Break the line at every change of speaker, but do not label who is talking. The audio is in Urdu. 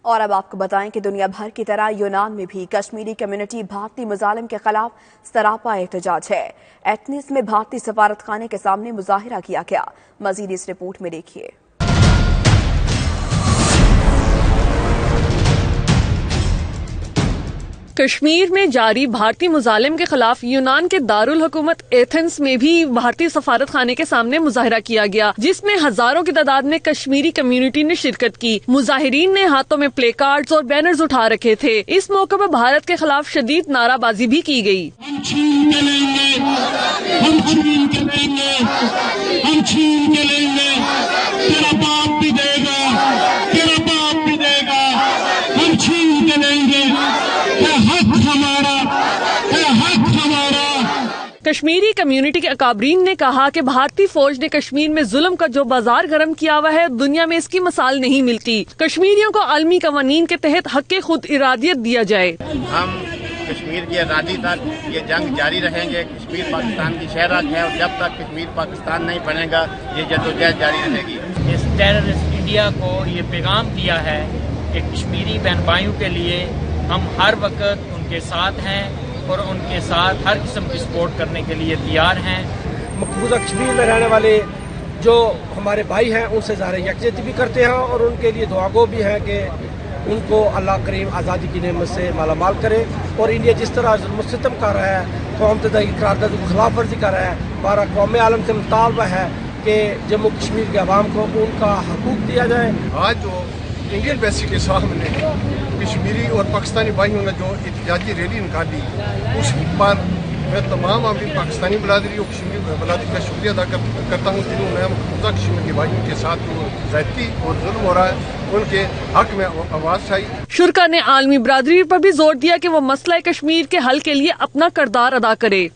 اور اب آپ کو بتائیں کہ دنیا بھر کی طرح یونان میں بھی کشمیری کمیونٹی بھارتی مظالم کے خلاف سراپا احتجاج ہے۔ ایتھنز میں بھارتی سفارت خانے کے سامنے مظاہرہ کیا گیا۔ مزید اس رپورٹ میں دیکھیے۔
کشمیر میں جاری بھارتی مظالم کے خلاف یونان کے دارالحکومت ایتھنز میں بھی بھارتی سفارت خانے کے سامنے مظاہرہ کیا گیا، جس میں ہزاروں کی تعداد میں کشمیری کمیونٹی نے شرکت کی۔ مظاہرین نے ہاتھوں میں پلے کارڈز اور بینرز اٹھا رکھے تھے۔ اس موقع پر بھارت کے خلاف شدید نعرہ بازی بھی کی گئی۔
ہم چھین کے لیں گے، ہم چھین کے لیں گے، ہم چھین کے لیں گے، تیرا باپ بھی دے گا، تیرا باپ بھی دے گا، ہم چھین کے لیں گے، اے حق ہمارا، اے حق ہمارا۔
کشمیری کمیونٹی کے اکابرین نے کہا کہ بھارتی فوج نے کشمیر میں ظلم کا جو بازار گرم کیا ہوا ہے، دنیا میں اس کی مثال نہیں ملتی۔ کشمیریوں کو عالمی قوانین کے تحت حق خود ارادیت دیا جائے۔
ہم کشمیر کی آزادی تک یہ جنگ جاری رہیں گے۔ کشمیر پاکستان کی شہرک ہے اور جب تک کشمیر پاکستان نہیں بنے گا یہ جدوجہد جاری رہے گی۔
اس ٹیررسٹ انڈیا کو یہ پیغام دیا ہے کہ کشمیری بہن بھائیوں کے لیے ہم ہر وقت ان کے ساتھ ہیں اور ان کے ساتھ ہر قسم کی سپورٹ کرنے کے لیے تیار ہیں۔
مقبوضہ کشمیر میں رہنے والے جو ہمارے بھائی ہیں ان سے ظاہر یکجہتی بھی کرتے ہیں اور ان کے لیے دعا گو بھی ہے کہ ان کو اللہ کریم آزادی کی نعمت سے مالا مال کرے، اور انڈیا جس طرح ظلم و ستم کر رہا ہے، قوم متحدہ کی قرارداد کی خلاف ورزی کر رہا ہے، ہمارا قوم عالم سے مطالبہ ہے کہ جموں کشمیر کے عوام کو ان کا حقوق دیا جائے۔
آج جو انڈین ایمبیسی کے سامنے کشمیری اور پاکستانی بھائیوں نے جو احتجاجی ریلی نکالی، اس پر میں تمام عام پاکستانی برادری اور کشمیری برادری کا شکریہ ادا کرتا ہوں جنہوں نے مقبوضہ کشمیر کے بھائیوں کے ساتھ جو زیادتی اور ظلم ہو رہا ہے ان کے حق میں آواز اٹھائی۔
شرکا نے عالمی برادری پر بھی زور دیا کہ وہ مسئلہ کشمیر کے حل کے لیے اپنا کردار ادا کرے۔